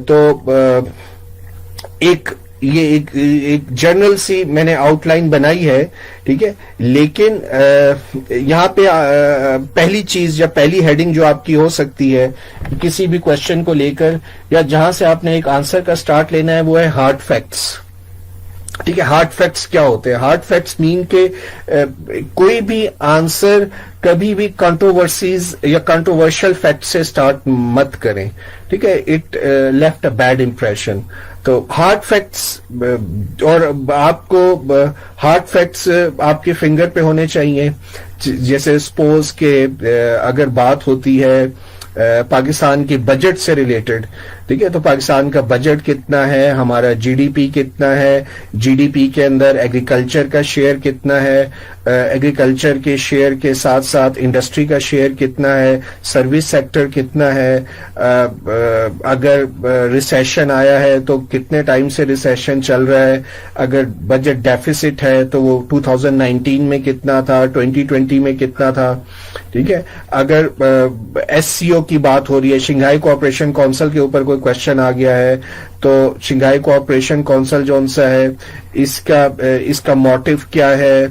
تو ایک جنرل سی میں نے آؤٹ لائن بنائی ہے، ٹھیک ہے، لیکن یہاں پہ پہلی چیز یا پہلی ہیڈنگ جو آپ کی ہو سکتی ہے کسی بھی کوشچن کو لے کر یا جہاں سے آپ نے ایک آنسر کا سٹارٹ لینا ہے وہ ہے ہارڈ فیکٹس. ٹھیک ہے، ہارڈ فیکٹس کیا ہوتے ہیں؟ ہارڈ فیکٹس مین کہ کوئی بھی آنسر کبھی بھی کنٹروورسیز یا کنٹروورشل فیکٹ سے سٹارٹ مت کریں. ٹھیک ہے، it left a bad impression. تو ہارڈ فیکٹس، اور آپ کو ہارڈ فیکٹس آپ کے فنگر پہ ہونے چاہیے. جیسے سپوز کہ اگر بات ہوتی ہے پاکستان کے بجٹ سے ریلیٹڈ، ٹھیک ہے، تو پاکستان کا بجٹ کتنا ہے، ہمارا جی ڈی پی کتنا ہے، جی ڈی پی کے اندر ایگریکلچر کا شیئر کتنا ہے، ایگریکلچر کے شیئر کے ساتھ ساتھ انڈسٹری کا شیئر کتنا ہے، سروس سیکٹر کتنا ہے، اگر ریسیشن آیا ہے تو کتنے ٹائم سے ریسیشن چل رہا ہے، اگر بجٹ ڈیفیسٹ ہے تو وہ 2019 میں کتنا تھا، 2020 میں کتنا تھا. ٹھیک ہے، اگر ایس سی او کی بات ہو رہی ہے، شنگھائی کوآپریشن کونسل کے اوپر کوئی کوشچن آ گیا ہے تو شنگھائی کوآپریشن کونسل جو سا ہے اس کا موٹیو کیا ہے،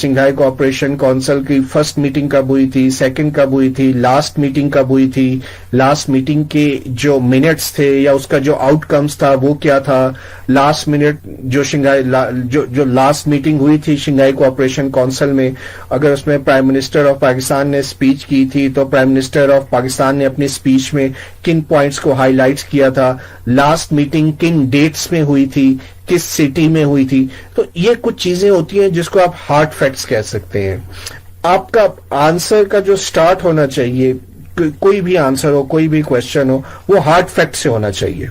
شنگھائی کوآپریشن کونسل کی فرسٹ میٹنگ کب ہوئی تھی، سیکنڈ کب ہوئی تھی، لاسٹ میٹنگ کب ہوئی تھی، لاسٹ میٹنگ کے جو منٹس تھے یا اس کا جو آؤٹ کمز تھا وہ کیا تھا، لاسٹ منٹ جو لاسٹ میٹنگ ہوئی تھی شنگھائی کوآپریشن کونسل میں، اگر اس میں پرائم منسٹر آف پاکستان نے اسپیچ کی تھی تو پرائم منسٹر آف پاکستان نے اپنی اسپیچ میں کن پوائنٹس کو ہائی لائٹس کیا تھا، لاسٹ میٹنگ کن ڈیٹس میں ہوئی تھی، کس سٹی میں ہوئی تھی. تو یہ کچھ چیزیں ہوتی ہیں جس کو آپ ہارڈ فیکٹس کہہ سکتے ہیں. آپ کا آنسر کا جو سٹارٹ ہونا چاہیے، کوئی بھی آنسر ہو، کوئی بھی کوشچن ہو، وہ ہارڈ فیکٹ سے ہونا چاہیے.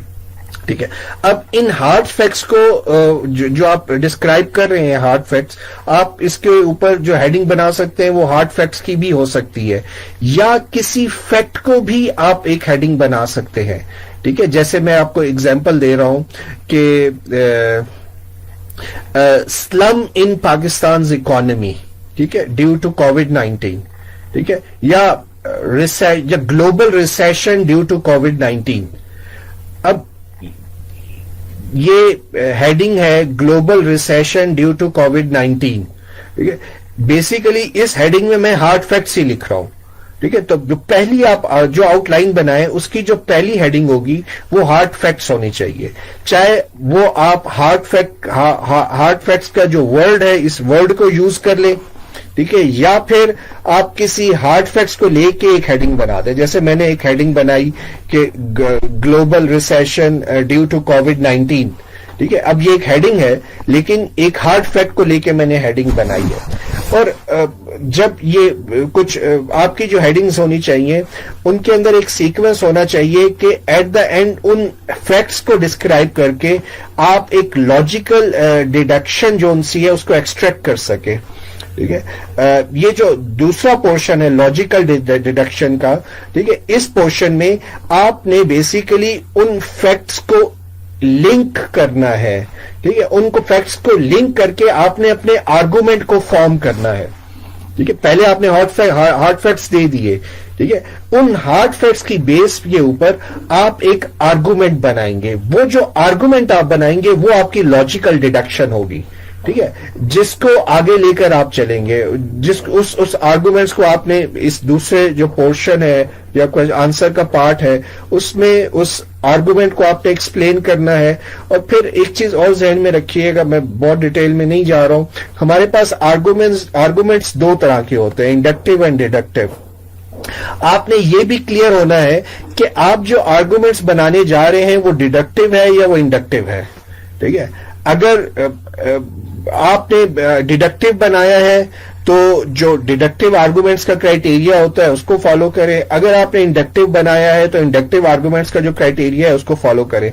ٹھیک ہے، اب ان ہارڈ فیکٹس کو جو آپ ڈسکرائب کر رہے ہیں ہارڈ فیکٹس، آپ اس کے اوپر جو ہیڈنگ بنا سکتے ہیں وہ ہارڈ فیکٹس کی بھی ہو سکتی ہے، یا کسی فیکٹ کو بھی آپ ایک ہیڈنگ بنا سکتے ہیں. ٹھیک ہے، جیسے میں آپ کو اگزامپل دے رہا ہوں کہ سلم ان پاکستان اکانومی، ٹھیک ہے، ڈیو ٹو کووڈ-19، ٹھیک ہے، یا گلوبل ریسیشن ڈیو ٹو کووڈ-19. اب یہ ہیڈنگ ہے گلوبل ریسیشن ڈیو ٹو کووڈ-19. ٹھیک ہے، بیسیکلی اس ہیڈنگ میں میں ہارڈ فیکٹس ہی لکھ رہا ہوں. ٹھیک ہے، تو جو پہلی آپ جو آؤٹ لائن بنائیں اس کی جو پہلی ہیڈنگ ہوگی وہ ہارڈ فیکٹس ہونی چاہیے. چاہے وہ آپ ہارڈ فیکٹس کا جو ورڈ ہے اس ورڈ کو یوز کر لیں، ٹھیک ہے، یا پھر آپ کسی ہارڈ فیکٹس کو لے کے ایک ہیڈنگ بنا دیں. جیسے میں نے ایک ہیڈنگ بنائی کہ گلوبل ریسیشن ڈیو ٹو کووڈ-19. ٹھیک ہے، اب یہ ایک ہیڈنگ ہے لیکن ایک ہارڈ فیکٹ کو لے کے میں نے ہیڈنگ بنائی ہے. اور جب یہ کچھ آپ کی جو ہیڈنگز ہونی چاہیے ان کے اندر ایک سیکوینس ہونا چاہیے کہ at the end in facts کو ڈسکرائب کر کے آپ ایک لاجیکل ڈیڈکشن جو ان سی ہے اس کو ایکسٹریکٹ کر سکے. ٹھیک ہے، یہ جو دوسرا پورشن ہے لاجیکل ڈیڈکشن کا، ٹھیک ہے، اس پورشن میں آپ نے بیسیکلی ان فیکٹس کو لنک کرنا ہے. ٹھیک ہے، ان کو فیکٹس کو لنک کر کے آپ نے اپنے آرگومنٹ کو فارم کرنا ہے. ٹھیک ہے، پہلے آپ نے ہارڈ فیکٹس دے دیے. ٹھیک ہے، ان ہارڈ فیکٹس کی بیس کے اوپر آپ ایک آرگومنٹ بنائیں گے. وہ جو آرگومنٹ آپ بنائیں گے وہ آپ کی لاجیکل ڈیڈکشن ہوگی. ٹھیک ہے، جس کو آگے لے کر آپ چلیں گے، اس آرگومنٹس کو آپ نے اس دوسرے جو پورشن ہے یا کوئی آنسر کا پارٹ ہے اس میں اس آرگومنٹ کو آپ نے ایکسپلین کرنا ہے. اور پھر ایک چیز اور ذہن میں رکھیے گا، میں بہت ڈیٹیل میں نہیں جا رہا ہوں، ہمارے پاس آرگومنٹس دو طرح کے ہوتے ہیں، انڈکٹیو اینڈ ڈیڈکٹیو. آپ نے یہ بھی کلیئر ہونا ہے کہ آپ جو آرگومنٹس بنانے جا رہے ہیں وہ ڈیڈکٹیو ہے یا وہ انڈکٹیو ہے. ٹھیک ہے، اگر آپ نے ڈیڈکٹیو بنایا ہے تو جو ڈیڈکٹیو آرگومنٹس کا کرائیٹیریا ہوتا ہے اس کو فالو کریں. اگر آپ نے انڈکٹیو بنایا ہے تو انڈکٹیو آرگومنٹس کا جو کرائیٹیریا ہے اس کو فالو کریں.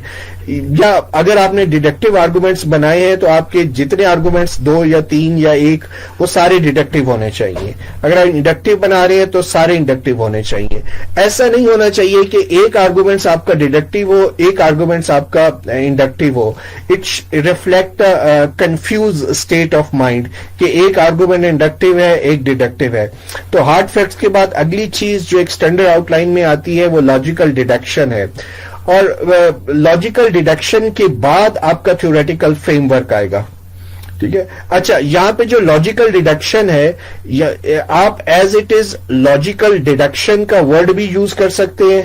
یا اگر آپ نے ڈیڈکٹیو آرگومنٹس بنائے ہیں تو آپ کے جتنے آرگومنٹس 2 یا 3 یا 1 وہ سارے ڈیڈکٹیو ہونے چاہیے. اگر آپ انڈکٹیو بنا رہے ہیں تو سارے انڈکٹیو ہونے چاہیے. ایسا نہیں ہونا چاہیے کہ ایک آرگومنٹس آپ کا ڈیڈکٹیو ہو, ایک آرگومنٹس آپ کا انڈکٹیو ہو. It reflect confuse state of mind کہ ایک آرگومنٹ انڈکٹیو ہے, ایک ڈیڈکٹیو ہے. تو ہارڈ فیکٹس کے بعد اگلی چیز جو ایک اسٹینڈرڈ آؤٹ لائن میں آتی ہے وہ لاجیکل ڈیڈکشن ہے. اور لاجیکل ڈیڈکشن کے بعد آپ کا تھیوریٹیکل فریم ورک آئے گا. ٹھیک ہے. اچھا, یہاں پہ جو لاجیکل ڈیڈکشن ہے, آپ as it is logical deduction کا ورڈ بھی یوز کر سکتے ہیں,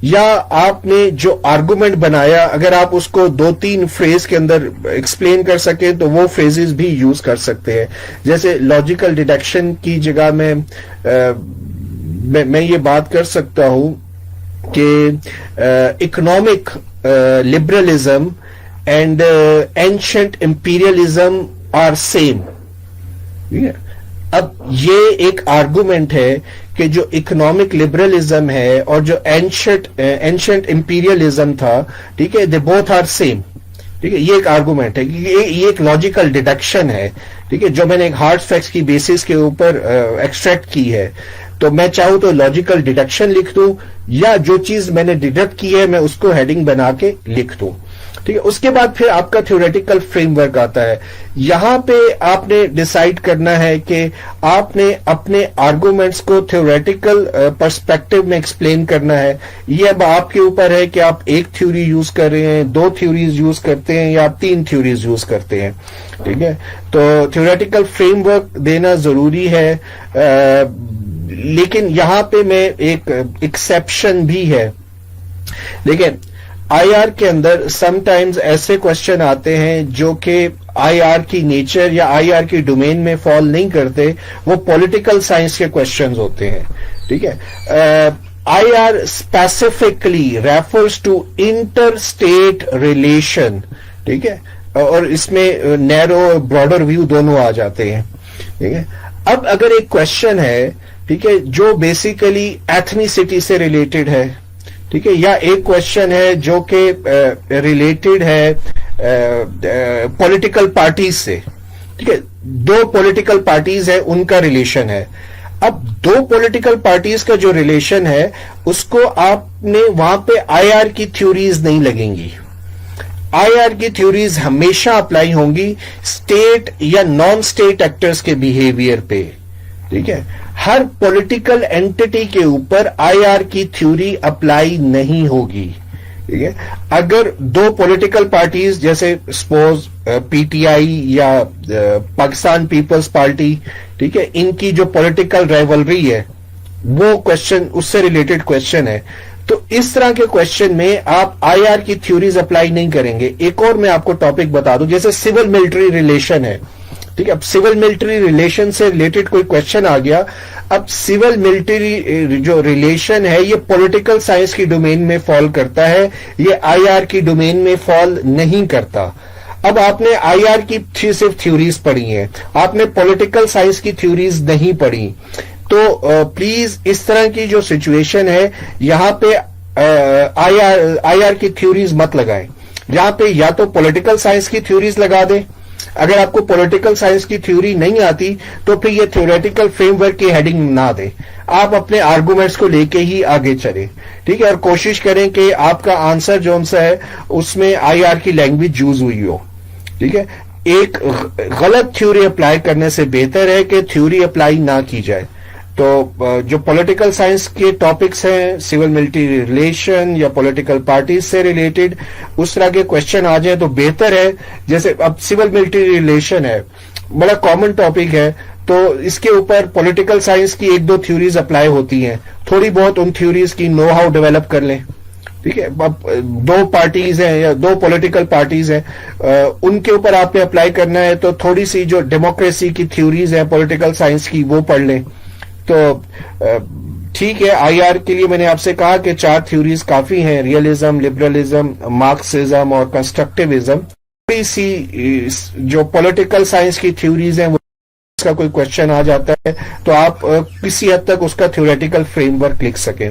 یا آپ نے جو آرگومنٹ بنایا اگر آپ اس کو 2-3 فریز کے اندر ایکسپلین کر سکیں تو وہ فریزز بھی یوز کر سکتے ہیں. جیسے لاجیکل ڈیڈکشن کی جگہ میں یہ بات کر سکتا ہوں کہ economic liberalism and ancient imperialism are same. اب یہ ایک آرگومنٹ ہے کہ جو اکنامک لبرلزم ہے اور جو اینشنٹ امپیریلزم تھا, ٹھیک ہے, دے بوتھ آر سیم. ٹھیک ہے, یہ ایک آرگومنٹ ہے, یہ ایک لاجیکل ڈیڈکشن ہے. ٹھیک ہے, جو میں نے ایک ہارڈ فیکٹس کی بیسس کے اوپر ایکسٹریکٹ کی ہے. تو میں چاہوں تو لاجیکل ڈیڈکشن لکھ دوں, یا جو چیز میں نے ڈیڈکٹ کی ہے میں اس کو ہیڈنگ بنا کے لکھ دوں. ٹھیک ہے. اس کے بعد پھر آپ کا تھیوریٹیکل فریم ورک آتا ہے. یہاں پہ آپ نے ڈیسائیڈ کرنا ہے کہ آپ نے اپنے آرگومنٹس کو تھیوریٹیکل پرسپیکٹو میں ایکسپلین کرنا ہے. یہ اب آپ کے اوپر ہے کہ آپ ایک تھیوری یوز کر رہے ہیں, 2 تھیوریز یوز کرتے ہیں, یا آپ 3 تھیوریز یوز کرتے ہیں. ٹھیک ہے. تو تھیوریٹیکل فریم ورک دینا ضروری ہے, لیکن یہاں پہ میں ایک ایکسیپشن بھی ہے. لیکن آئی آر کے اندر سم ٹائمز ایسے کوشچن آتے ہیں جو کہ آئی آر کی نیچر یا آئی آر کی ڈومین میں فال نہیں کرتے, وہ پولیٹیکل سائنس کے کوشچنز ہوتے ہیں. ٹھیک ہے. I R specifically refers to inter state relation. ٹھیک ہے, اور اس میں نیرو براڈر ویو دونوں آ جاتے ہیں. ٹھیک ہے. اب اگر ایک کوشچن ہے, ٹھیک ہے, جو بیسیکلی ایتھنیسٹی سے ریلیٹڈ ہے, ٹھیک ہے, یا ایک کوشچن ہے جو کہ ریلیٹڈ ہے پولیٹیکل پارٹیز سے. ٹھیک ہے, 2 پولیٹیکل پارٹیز ہیں, ان کا ریلیشن ہے. اب 2 پولیٹیکل پارٹیز کا جو ریلیشن ہے اس کو آپ نے وہاں پہ آئی آر کی تھیوریز نہیں لگیں گی. آئی آر کی تھیوریز ہمیشہ اپلائی ہوں گی اسٹیٹ یا نان اسٹیٹ ایکٹرز کے بیہیویئر پہ. ٹھیک ہے. ہر پولیٹیکل اینٹی کے اوپر آئی آر کی تھیوری اپلائی نہیں ہوگی. ٹھیک ہے. اگر 2 پولیٹیکل پارٹیز جیسے سپوز پی ٹی آئی یا پاکستان پیپلز پارٹی, ٹھیک ہے, ان کی جو پولیٹیکل رائیولری ہے وہ کوشچن اس سے ریلیٹڈ کوشچن ہے, تو اس طرح کے کوشچن میں آپ آئی آر کی تھیوریز اپلائی نہیں کریں گے. ایک اور میں آپ کو ٹاپک بتا دوں, جیسے سول ملٹری ریلیشن ہے. ٹھیک ہے. اب سول ملٹری ریلیشن سے ریلیٹڈ کوئی کوشچن آ گیا. اب سول ملٹری جو ریلیشن ہے یہ پولیٹیکل سائنس کی ڈومین میں فال کرتا ہے, یہ آئی آر کی ڈومین میں فال نہیں کرتا. اب آپ نے آئی آر کی صرف تھیوریز پڑھی ہیں, آپ نے پولیٹیکل سائنس کی تھیوریز نہیں پڑھی. تو پلیز اس طرح کی جو سچویشن ہے یہاں پہ آئی آر کی تھیوریز مت لگائیں. یہاں پہ یا تو پولیٹیکل سائنس کی تھیوریز لگا دیں. اگر آپ کو پولیٹیکل سائنس کی تھیوری نہیں آتی تو پھر یہ تھیوریٹیکل فریم ورک کی ہیڈنگ نہ دیں, آپ اپنے آرگومنٹس کو لے کے ہی آگے چلیں. ٹھیک ہے. اور کوشش کریں کہ آپ کا آنسر جو سا ہے اس میں آئی آر کی لینگویج یوز ہوئی ہو. ٹھیک ہے. ایک غلط تھیوری اپلائی کرنے سے بہتر ہے کہ تھیوری اپلائی نہ کی جائے. تو جو پولیٹیکل سائنس کے ٹاپکس ہیں, سول ملٹری ریلیشن یا پولیٹیکل پارٹیز سے ریلیٹڈ, اس طرح کے کوشچن آ جائیں تو بہتر ہے. جیسے اب سول ملٹری ریلیشن ہے, بڑا کامن ٹاپک ہے, تو اس کے اوپر پولیٹیکل سائنس کی 1-2 تھیوریز اپلائی ہوتی ہیں. تھوڑی بہت ان تھیوریز کی نو ہاؤ ڈیولپ کر لیں. ٹھیک ہے. اب 2 پارٹیز ہیں یا 2 پولیٹیکل پارٹیز ہیں, ان کے اوپر آپ نے اپلائی کرنا ہے تو تھوڑی سی جو ڈیموکریسی کی تھیوریز ہیں پولیٹیکل سائنس کی وہ پڑھ لیں. تو ٹھیک ہے. آئی آر کے لیے میں نے آپ سے کہا کہ 4 تھیوریز کافی ہیں, ریئلزم, لبرلزم, مارکسزم اور کنسٹرکٹیوزم. تھوڑی سی جو پولیٹیکل سائنس کی تھیوریز ہیں وہ اس کا کوئی کوشچن آ جاتا ہے تو آپ کسی حد تک اس کا تھیوریٹیکل فریم ورک لکھ سکیں.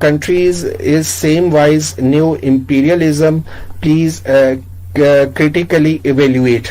countries is same wise new imperialism, please critically evaluate,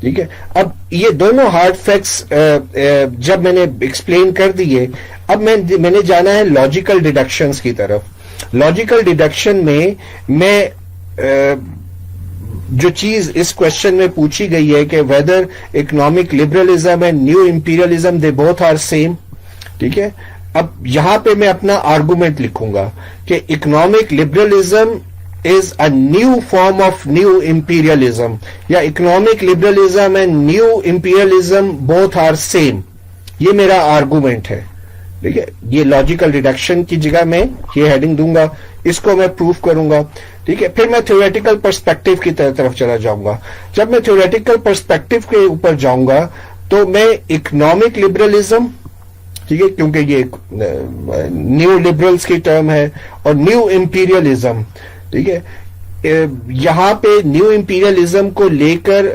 ٹھیک ہے. اب یہ دونوں ہارڈ فیکٹس جب میں نے ایکسپلین کر دیے, اب میں نے جانا ہے لاجیکل ڈیڈکشنز کی طرف. لاجیکل ڈیڈکشن میں جو چیز اس کوشچن میں پوچھی گئی ہے کہ whether economic liberalism and new imperialism they both are same. ٹھیک ہے, اب یہاں پہ میں اپنا آرگومنٹ لکھوں گا کہ economic liberalism is a new form of new imperialism, یا economic liberalism and new imperialism both are same. یہ میرا آرگومنٹ ہے. ٹھیک ہے, یہ لاجیکل ڈیڈکشن کی جگہ میں یہ ہیڈنگ دوں گا, اس کو میں پروف کروں گا. ٹھیک ہے, پھر میں تھیوریٹیکل پرسپیکٹو کی طرف چلا جاؤں گا. جب میں تھیوریٹیکل پرسپیکٹو کے اوپر جاؤں گا تو میں اکنامک لبرلزم, ٹھیک ہے, کیونکہ یہ نیو لبرلز کی ٹرم ہے, اور نیو امپیریلزم. ٹھیک ہے, یہاں پہ نیو امپیریلزم کو لے کر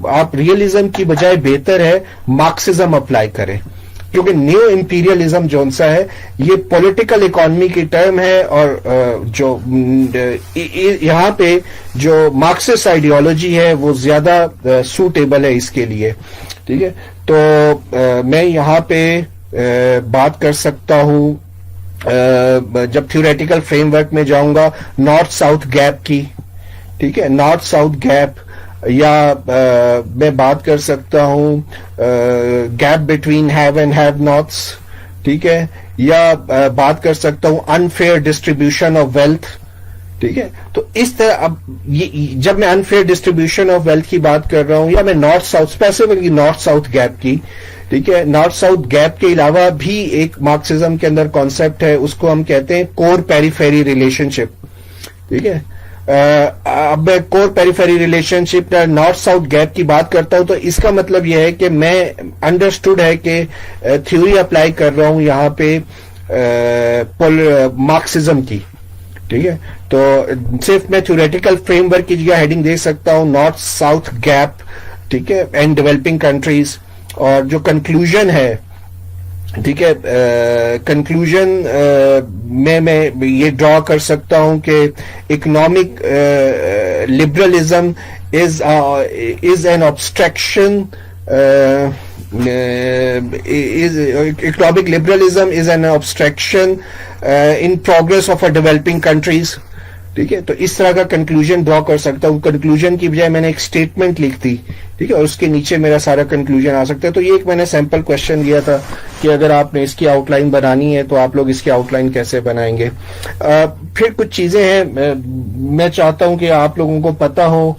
آپ ریئلزم کی بجائے بہتر ہے مارکسزم اپلائی کریں, کیونکہ نیو امپیریلزم جون سا ہے یہ پولیٹیکل اکانومی کی ٹرم ہے, اور جو یہاں پہ جو مارکسسٹ آئیڈیالوجی ہے وہ زیادہ سوٹیبل ہے اس کے لیے. ٹھیک ہے, تو میں یہاں پہ بات کر سکتا ہوں جب تھیوریٹیکل فریم ورک میں جاؤں گا نارتھ ساؤتھ گیپ کی. ٹھیک ہے, نارتھ ساؤتھ گیپ, یا میں بات کر سکتا ہوں gap between have and have nots. ٹھیک ہے, یا بات کر سکتا ہوں انفیئر ڈسٹریبیوشن آف ویلتھ. ٹھیک ہے, تو اس طرح اب جب میں انفیئر ڈسٹریبیوشن آف ویلتھ کی بات کر رہا ہوں, یا میں north south specifically north south gap کی. ٹھیک ہے, نارتھ ساؤتھ گیپ کے علاوہ بھی ایک مارکسزم کے اندر کانسیپٹ ہے, اس کو ہم کہتے ہیں کور پیریفیری ریلیشن شپ. ٹھیک ہے, اب میں کور پیریفیری ریلیشن شپ نارتھ ساؤتھ گیپ کی بات کرتا ہوں تو اس کا مطلب یہ ہے کہ میں انڈرسٹوڈ ہے کہ تھیوری اپلائی کر رہا ہوں یہاں پہ مارکسزم کی. ٹھیک ہے, تو صرف میں تھیوریٹیکل فریم ورک کی جگہ ہیڈنگ دے سکتا ہوں نارتھ ساؤتھ گیپ. ٹھیک ہے, اینڈ ڈیولپنگ کنٹریز. اور جو کنکلوژن ہے, ٹھیک ہے, کنکلوژن میں یہ ڈرا کر سکتا ہوں کہ economic liberalism is an abstraction, economic liberalism is an obstruction in progress of a developing countries. ٹھیک ہے, تو اس طرح کا کنکلوژن ڈرا کر سکتا ہوں. کنکلوژن کی بجائے میں نے ایک اسٹیٹمنٹ لکھ دی. ٹھیک ہے, اور اس کے نیچے میرا سارا کنکلوژن آ سکتا ہے. تو یہ ایک میں نے سیمپل کوشچن دیا تھا کہ اگر آپ نے اس کی آؤٹ لائن بنانی ہے تو آپ لوگ اس کی آؤٹ لائن کیسے بنائیں گے. پھر کچھ چیزیں ہیں میں چاہتا ہوں کہ آپ لوگوں کو پتا ہو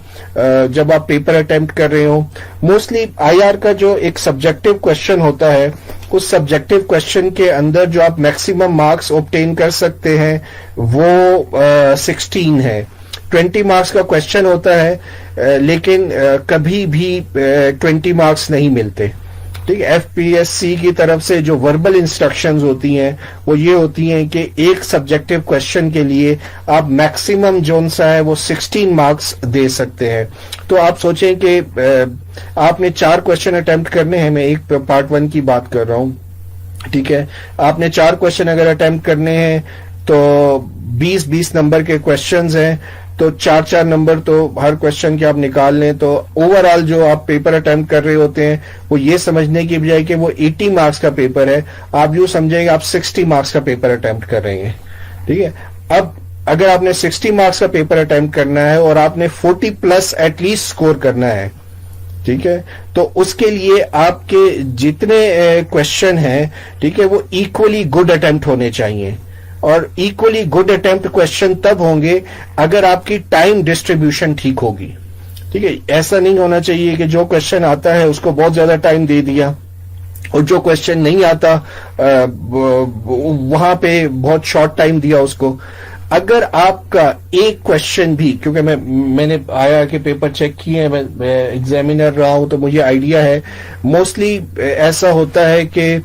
جب آپ پیپر اٹیمپٹ کر رہے ہوں. موسٹلی آئی آر کا جو ایک سبجیکٹو کوشچن ہوتا ہے, اس سبجیکٹو کوشچن کے اندر جو آپ میکسیمم مارکس اوبٹین کر سکتے ہیں وہ 16 ہے. 20 مارکس کا کوشچن ہوتا ہے لیکن کبھی بھی 20 مارکس نہیں ملتے. ٹھیک ہے, ایف پی ایس سی کی طرف سے جو وربل انسٹرکشنز ہوتی ہیں وہ یہ ہوتی ہیں کہ ایک سبجیکٹو کوشچن کے لیے آپ میکسیمم جون سا ہے وہ 16 مارکس دے سکتے ہیں. تو آپ سوچیں کہ آپ نے 4 کوشچن اٹیمپٹ کرنے ہیں. میں ایک پارٹ 1 کی بات کر رہا ہوں. ٹھیک ہے, آپ نے 4 کوشچن اگر اٹیمپٹ کرنے ہیں تو 20 نمبر کے کوشچنز ہیں, تو 4 نمبر تو ہر کوشچن کے آپ نکال لیں. تو اوور آل جو آپ پیپر اٹیمپٹ کر رہے ہوتے ہیں وہ یہ سمجھنے کی بجائے کہ وہ 80 مارکس کا پیپر ہے, آپ یوں سمجھیں گے آپ 60 مارکس کا پیپر اٹیمپٹ کر رہے ہیں. ٹھیک ہے, اب اگر آپ نے 60 مارکس کا پیپر اٹیمپٹ کرنا ہے اور آپ نے 40+ ایٹ لیسٹ اسکور کرنا ہے, ٹھیک ہے, تو اس کے لیے آپ کے جتنے کوشچن ہیں, ٹھیک ہے, وہ ایکولی گڈ اٹیمپٹ ہونے چاہیے. اور ایکولی گڈ اٹیمپٹ کوشچن تب ہوں گے اگر آپ کی ٹائم ڈسٹریبیوشن ٹھیک ہوگی. ٹھیک ہے, ایسا نہیں ہونا چاہیے کہ جو کوشچن آتا ہے اس کو بہت زیادہ ٹائم دے دیا اور جو کوشچن نہیں آتا وہاں پہ بہت شارٹ ٹائم دیا اس کو. اگر آپ کا ایک کوشچن بھی, کیونکہ میں نے آیا کہ پیپر چیک کیے ہیں, میں ایگزامینر رہا ہوں تو مجھے آئیڈیا ہے. موسٹلی ایسا ہوتا ہے کہ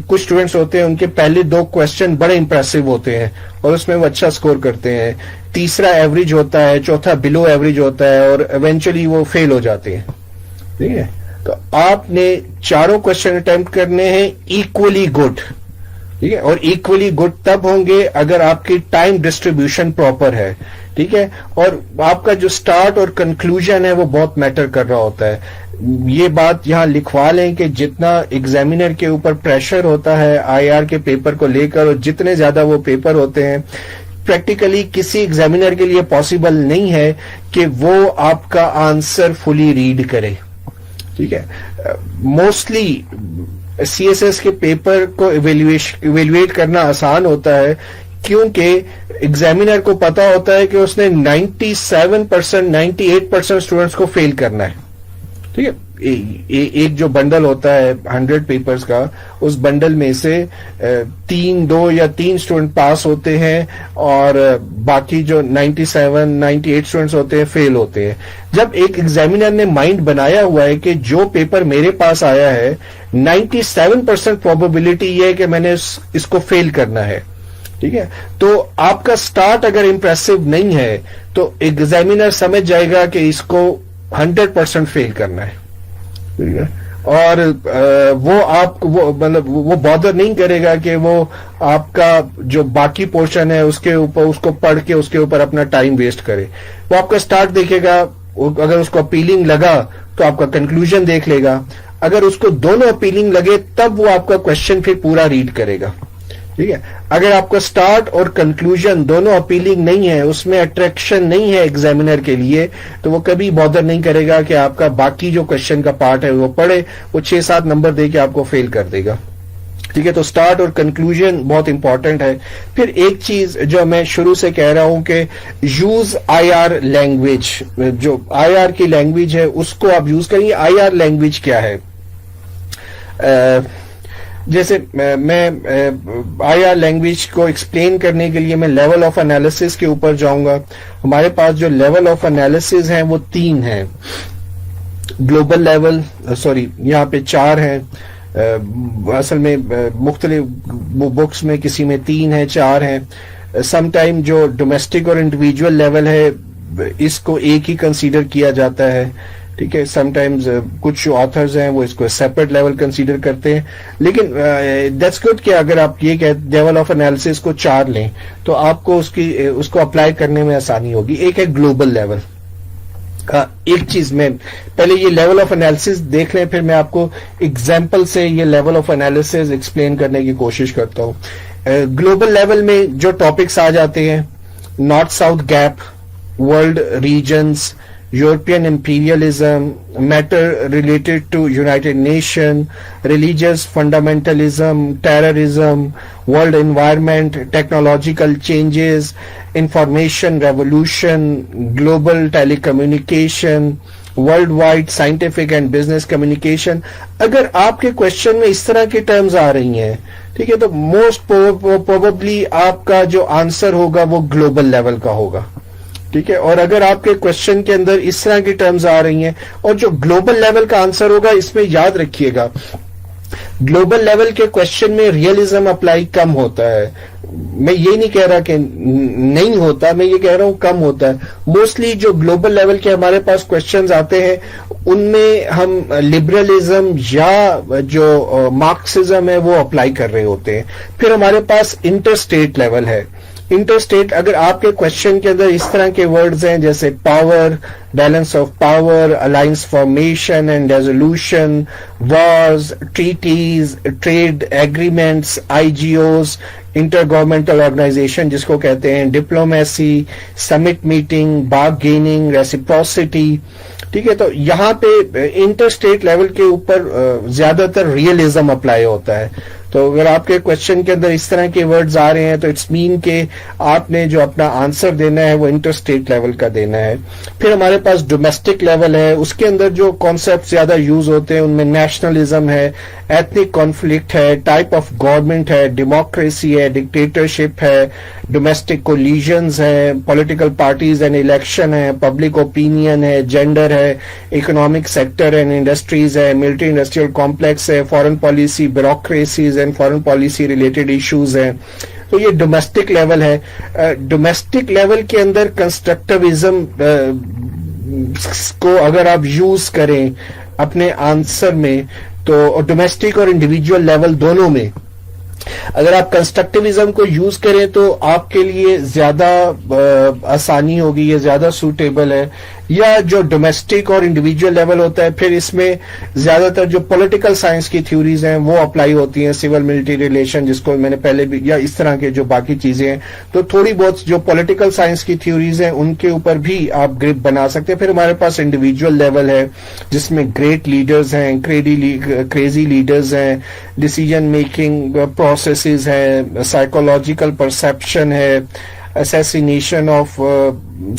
کچھ اسٹوڈینٹس ہوتے ہیں ان کے پہلے 2 کوشچن بڑے امپریسو ہوتے ہیں اور اس میں وہ اچھا اسکور کرتے ہیں, تیسرا ایوریج ہوتا ہے, چوتھا بلو ایوریج ہوتا ہے اور ایونچولی وہ فیل ہو جاتے ہیں. ٹھیک ہے, تو آپ نے 4 کوشچن اٹیمپٹ کرنے ہیں ایکولی گڈ. ٹھیک ہے, اور ایکولی گڈ تب ہوں گے اگر آپ کی ٹائم ڈسٹریبیوشن پراپر ہے. ٹھیک ہے, اور آپ کا جو سٹارٹ اور کنکلوژن ہے وہ بہت میٹر کر رہا ہوتا ہے. یہ بات یہاں لکھوا لیں کہ جتنا ایگزامینر کے اوپر پریشر ہوتا ہے آئی آر کے پیپر کو لے کر, اور جتنے زیادہ وہ پیپر ہوتے ہیں, پریکٹیکلی کسی ایگزامینر کے لیے پاسبل نہیں ہے کہ وہ آپ کا آنسر فلی ریڈ کرے. ٹھیک ہے, موسٹلی سی ایس ایس کے پیپر کو ایویلویٹ کرنا آسان ہوتا ہے کیونکہ ایگزامینر کو پتا ہوتا ہے کہ اس نے 97%, 98% اسٹوڈنٹس کو فیل کرنا ہے. ٹھیک ہے, ایک جو بنڈل ہوتا ہے 100 پیپرز کا, اس بنڈل میں سے 2 یا 3 اسٹوڈنٹ پاس ہوتے ہیں اور باقی جو 97, 98 اسٹوڈنٹس ہوتے ہیں فیل ہوتے ہیں. جب ایک ایگزامینر نے مائنڈ بنایا ہوا ہے کہ جو پیپر میرے پاس آیا ہے 97% پروبیبلٹی یہ ہے کہ میں نے اس کو فیل کرنا ہے. ٹھیک ہے, تو آپ کا سٹارٹ اگر امپریسو نہیں ہے تو ایگزامینر سمجھ جائے گا کہ اس کو 100% فیل کرنا ہے. ٹھیک ہے, اور وہ آپ مطلب وہ بادر نہیں کرے گا کہ وہ آپ کا جو باقی پورشن ہے اس کے اوپر اس کو پڑھ کے اس کے اوپر اپنا ٹائم ویسٹ کرے. وہ آپ کا سٹارٹ دیکھے گا, اگر اس کو اپیلنگ لگا تو آپ کا کنکلوژن دیکھ لے گا, اگر اس کو دونوں اپیلنگ لگے تب وہ آپ کا کوشچن پھر پورا ریڈ کرے گا. ٹھیک ہے, اگر آپ کا سٹارٹ اور کنکلوژن دونوں اپیلنگ نہیں ہے, اس میں اٹریکشن نہیں ہے ایگزامینر کے لیے, تو وہ کبھی بادر نہیں کرے گا کہ آپ کا باقی جو کوشچن کا پارٹ ہے وہ پڑھے, وہ 6-7 نمبر دے کے آپ کو فیل کر دے گا. ٹھیک ہے, تو سٹارٹ اور کنکلوژن بہت امپورٹنٹ ہے. پھر ایک چیز جو میں شروع سے کہہ رہا ہوں کہ یوز آئی آر لینگویج, جو آئی آر کی لینگویج ہے اس کو آپ یوز کریں. آئی آر لینگویج کیا ہے؟ جیسے میں آئی آر لینگویج کو ایکسپلین کرنے کے لیے میں لیول آف انالیسس کے اوپر جاؤں گا. ہمارے پاس جو لیول آف انالیسس ہیں وہ 3 ہیں. گلوبل لیول, یہاں پہ 4 ہیں, اصل میں مختلف بکس میں کسی میں 3 ہیں, 4 ہیں. سم ٹائم جو ڈومیسٹک اور انڈیویجول لیول ہے اس کو ایک ہی کنسیڈر کیا جاتا ہے. ٹھیک ہے, سم ٹائمز کچھ جو آتھرز ہیں وہ اس کو سیپریٹ لیول کنسیڈر کرتے ہیں, لیکن دیٹس گڈ کہ اگر آپ یہ کہ لیول آف انالیسس کو 4 لیں تو آپ کو اس کو اپلائی کرنے میں آسانی ہوگی. ایک ہے گلوبل لیول. ایک چیز میں پہلے یہ لیول آف انالیسس دیکھ لیں, پھر میں آپ کو ایگزامپل سے یہ لیول آف انالیسس ایکسپلین کرنے کی کوشش کرتا ہوں. گلوبل لیول میں جو ٹاپکس آ جاتے ہیں, north south gap, world regions, European imperialism, matter related to United Nations, religious fundamentalism, terrorism, world environment, technological changes, information revolution, global telecommunication, worldwide scientific and business communication. اگر آپ کے question میں اس طرح کی ٹرمز آ رہی ہیں, ٹھیک ہے, تو موسٹ پروبیبلی آپ کا جو آنسر ہوگا وہ گلوبل لیول کا ہوگا. ٹھیک ہے, اور اگر آپ کے کوشچن کے اندر اس طرح کی ٹرمز آ رہی ہیں اور جو گلوبل لیول کا آنسر ہوگا, اس میں یاد رکھیے گا گلوبل لیول کے کوشچن میں ریئلزم اپلائی کم ہوتا ہے. میں یہ نہیں کہہ رہا کہ نہیں ہوتا, میں یہ کہہ رہا ہوں کم ہوتا ہے. موسٹلی جو گلوبل لیول کے ہمارے پاس کوشچنز آتے ہیں ان میں ہم لبرلزم یا جو مارکسزم ہے وہ اپلائی کر رہے ہوتے ہیں. پھر ہمارے پاس انٹر اسٹیٹ لیول ہے. انٹر اسٹیٹ, اگر آپ کے کوشچن کے اندر اس طرح کے ورڈز ہیں جیسے power, balance of power, alliance formation and resolution, wars, treaties, trade agreements, I G Os, inter governmental organization جس کو کہتے ہیں, diplomacy, summit meeting, bargaining, reciprocity. ٹھیک ہے, تو یہاں پہ انٹر اسٹیٹ لیول کے اوپر زیادہ تر ریئلزم اپلائی ہوتا ہے. تو اگر آپ کے کوشچن کے اندر اس طرح کے ورڈز آ رہے ہیں تو اٹس مین کہ آپ نے جو اپنا آنسر دینا ہے وہ انٹر اسٹیٹ لیول کا دینا ہے. پھر ہمارے پاس ڈومیسٹک لیول ہے, اس کے اندر جو کانسیپٹ زیادہ یوز ہوتے ہیں ان میں نیشنلزم ہے, ایتھنک کانفلکٹ ہے, ٹائپ آف گورنمنٹ ہے, ڈیموکریسی ہے, ڈکٹیٹرشپ ہے, ڈومیسٹک کولیژنز ہیں, پولیٹیکل پارٹیز اینڈ الیکشن ہے, پبلک اوپینین ہے, جینڈر ہے, اکنامک سیکٹر اینڈ انڈسٹریز ہے, ملٹری انڈسٹریل کمپلیکس ہے, foreign policy, bureaucracies and foreign policy related issues ہیں. تو یہ ڈومیسٹک لیول ہے. ڈومیسٹک لیول کے اندر کنسٹرکٹیوزم کو اگر آپ یوز کریں اپنے آنسر میں تو ڈومیسٹک اور انڈیویجول لیول دونوں میں اگر آپ کنسٹرکٹیوزم کو یوز کریں تو آپ کے لیے زیادہ آسانی ہوگی, یہ زیادہ سوٹیبل ہے. یا جو ڈومیسٹک اور انڈیویجول لیول ہوتا ہے, پھر اس میں زیادہ تر جو پولیٹیکل سائنس کی تھیوریز ہیں وہ اپلائی ہوتی ہیں, سول ملٹری ریلیشن جس کو میں نے پہلے بھی, یا اس طرح کے جو باقی چیزیں ہیں. تو تھوڑی بہت جو پولیٹیکل سائنس کی تھیوریز ہیں ان کے اوپر بھی آپ گرپ بنا سکتے ہیں. پھر ہمارے پاس انڈیویجول لیول ہے جس میں گریٹ لیڈرز ہیں, کریزی لیڈرز ہیں, ڈیسیجن میکنگ پروسیسز ہیں, سائیکولوجیکل پرسپشن ہے, اسیسینیشن آف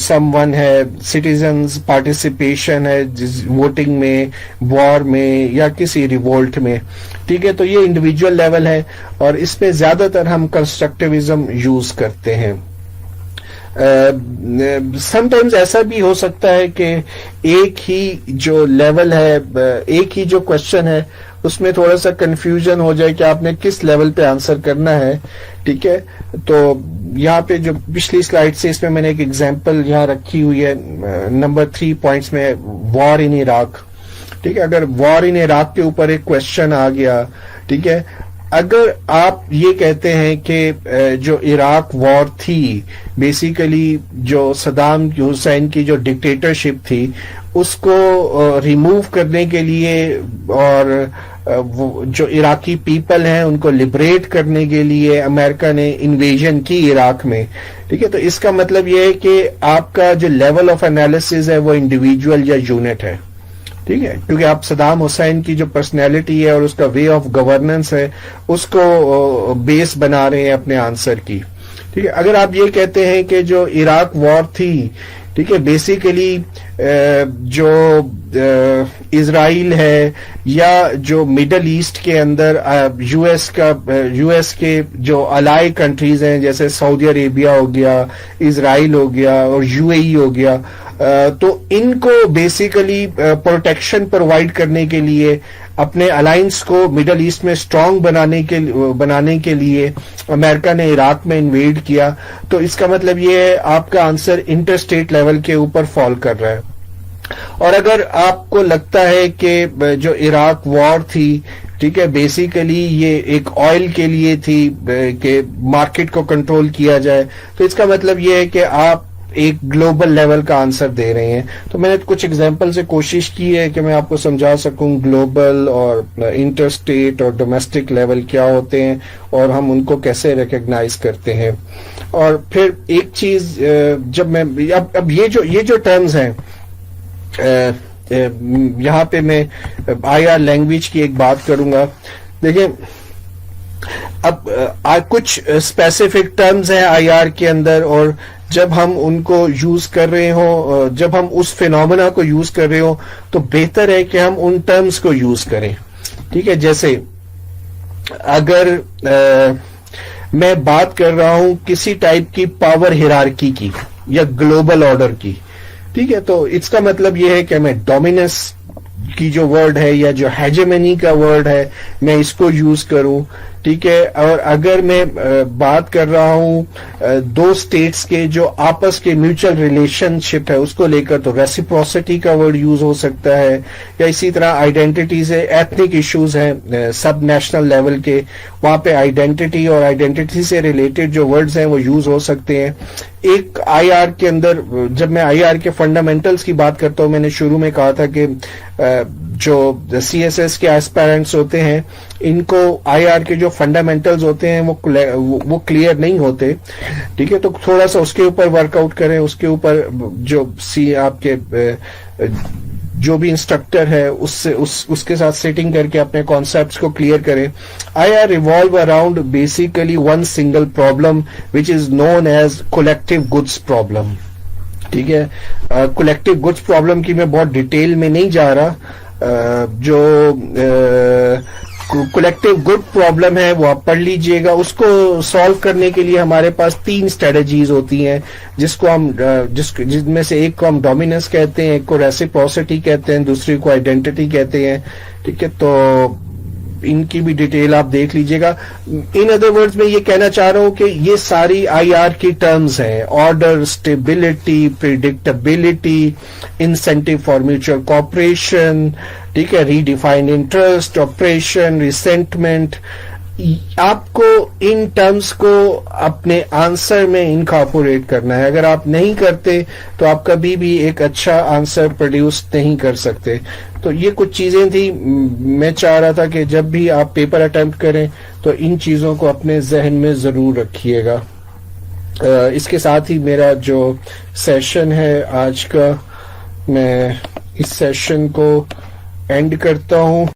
سم ون ہے, سٹیزنز پارٹیسپیشن ہے ووٹنگ میں, وار میں یا کسی ریوولٹ میں. ٹھیک ہے, تو یہ انڈیویجول لیول ہے اور اس میں زیادہ تر ہم کنسٹرکٹیوزم یوز کرتے ہیں. سم ٹائمز ایسا بھی ہو سکتا ہے کہ ایک ہی جو لیول ہے, ایک ہی جو کوشچن ہے اس میں تھوڑا سا کنفیوژن ہو جائے کہ آپ نے کس لیول پہ آنسر کرنا ہے. ٹھیک ہے, تو یہاں پہ جو پچھلی سلائیڈ سے اس میں نے ایک ایگزامپل یہاں رکھی ہوئی ہے نمبر 3 پوائنٹس میں, وار ان عراق. ٹھیک ہے, اگر وار ان عراق کے اوپر ایک کوشچن آ گیا, ٹھیک ہے, اگر آپ یہ کہتے ہیں کہ جو عراق وار تھی بیسیکلی جو صدام حسین کی جو ڈکٹیٹرشپ تھی اس کو ریموو کرنے کے لیے اور جو عراقی پیپل ہیں ان کو لبریٹ کرنے کے لیے امریکہ نے انویژن کی عراق میں. ٹھیک ہے, تو اس کا مطلب یہ ہے کہ آپ کا جو لیول آف انالیسز ہے وہ انڈیویجول یا یونٹ ہے. ٹھیک ہے, کیونکہ آپ صدام حسین کی جو پرسنالٹی ہے اور اس کا وے آف گورننس ہے اس کو بیس بنا رہے ہیں اپنے آنسر کی. ٹھیک ہے, اگر آپ یہ کہتے ہیں کہ جو عراق وار تھی, ٹھیک ہے, بیسیکلی جو اسرائیل ہے یا جو مڈل ایسٹ کے اندر یو ایس کے جو الائی کنٹریز ہیں جیسے سعودی عربیہ ہو گیا, اسرائیل ہو گیا اور UAE ہو گیا, تو ان کو بیسیکلی پروٹیکشن پرووائڈ کرنے کے لیے اپنے الائنس کو مڈل ایسٹ میں اسٹرانگ بنانے کے لیے امریکہ نے عراق میں انویڈ کیا. تو اس کا مطلب یہ ہے آپ کا آنسر انٹر اسٹیٹ لیول کے اوپر فال کر رہا ہے. اور اگر آپ کو لگتا ہے کہ جو عراق وار تھی, ٹھیک ہے, بیسیکلی یہ ایک آئل کے لیے تھی کہ مارکیٹ کو کنٹرول کیا جائے, تو اس کا مطلب یہ ہے کہ آپ ایک گلوبل لیول کا آنسر دے رہے ہیں. تو میں نے کچھ ایگزامپل سے کوشش کی ہے کہ میں آپ کو سمجھا سکوں گلوبل اور انٹر اسٹیٹ اور ڈومیسٹک لیول کیا ہوتے ہیں اور ہم ان کو کیسے ریکگنائز کرتے ہیں. اور پھر ایک چیز جب میں اب یہ جو ٹرمز ہیں, یہاں پہ میں IR لینگویج کی ایک بات کروں گا. دیکھیں, اب کچھ اسپیسیفک ٹرمز ہیں IR کے اندر, اور جب ہم ان کو یوز کر رہے ہوں, جب ہم اس فینومینا کو یوز کر رہے ہوں تو بہتر ہے کہ ہم ان ٹرمز کو یوز کریں. ٹھیک ہے, جیسے اگر میں بات کر رہا ہوں کسی ٹائپ کی پاور ہیرارکی کی یا گلوبل آرڈر کی, ٹھیک ہے, تو اس کا مطلب یہ ہے کہ میں ڈومیننس کی جو ورڈ ہے یا جو ہیجمنی کا ورڈ ہے میں اس کو یوز کروں. ٹھیک ہے, اور اگر میں بات کر رہا ہوں دو سٹیٹس کے جو آپس کے میوچل ریلیشن شپ ہے اس کو لے کر, تو ریسیپروسٹی کا ورڈ یوز ہو سکتا ہے. یا اسی طرح آئیڈینٹیٹیز ہے, ایتھنک ایشوز ہیں سب نیشنل لیول کے, وہاں پہ آئیڈینٹی اور آئیڈینٹی سے ریلیٹڈ جو ورڈز ہیں وہ یوز ہو سکتے ہیں. ایک IR کے اندر, جب میں IR کے فنڈامنٹلز کی بات کرتا ہوں, میں نے شروع میں کہا تھا کہ جو CSS کے ایسپائرنٹس ہوتے ہیں ان کو IR کے جو فنڈامنٹلز ہوتے ہیں وہ کلیئر نہیں ہوتے. ٹھیک ہے, تو تھوڑا سا اس کے اوپر ورک آؤٹ کریں, اس کے اوپر جو آپ کے جو بھی انسٹرکٹر ہے اس کے ساتھ سیٹنگ کر کے اپنے کانسیپٹس کو کلیئر کریں. IR revolve around basically one single problem which is known as collective goods problem. ٹھیک ہے, کولیکٹیو گڈس پرابلم کی میں بہت ڈیٹیل میں نہیں جا رہا. جو کولیکٹیو گڈ پرابلم ہے وہ آپ پڑھ لیجئے گا. اس کو سالو کرنے کے لیے ہمارے پاس 3 اسٹریٹجیز ہوتی ہیں جن میں سے ایک کو ہم ڈومیننس کہتے ہیں, ایک کو ریسیپروسٹی کہتے ہیں, دوسری کو آئیڈینٹی کہتے ہیں. ٹھیک ہے, تو ان کی بھی ڈیٹیل آپ دیکھ لیجئے گا. ان ادر ورڈز میں یہ کہنا چاہ رہا ہوں کہ یہ ساری IR کی ٹرمز ہیں, order, stability, predictability, incentive for mutual cooperation, ٹھیک ہے, redefined interest, operation, resentment, آپ کو ان ٹرمز کو اپنے آنسر میں انکارپوریٹ کرنا ہے. اگر آپ نہیں کرتے تو آپ کبھی بھی ایک اچھا آنسر پروڈیوس نہیں کر سکتے. تو یہ کچھ چیزیں تھی. میں چاہ رہا تھا کہ جب بھی آپ پیپر اٹیمپٹ کریں تو ان چیزوں کو اپنے ذہن میں ضرور رکھیے گا. اس کے ساتھ ہی میرا جو سیشن ہے آج کا، میں اس سیشن کو اینڈ کرتا ہوں.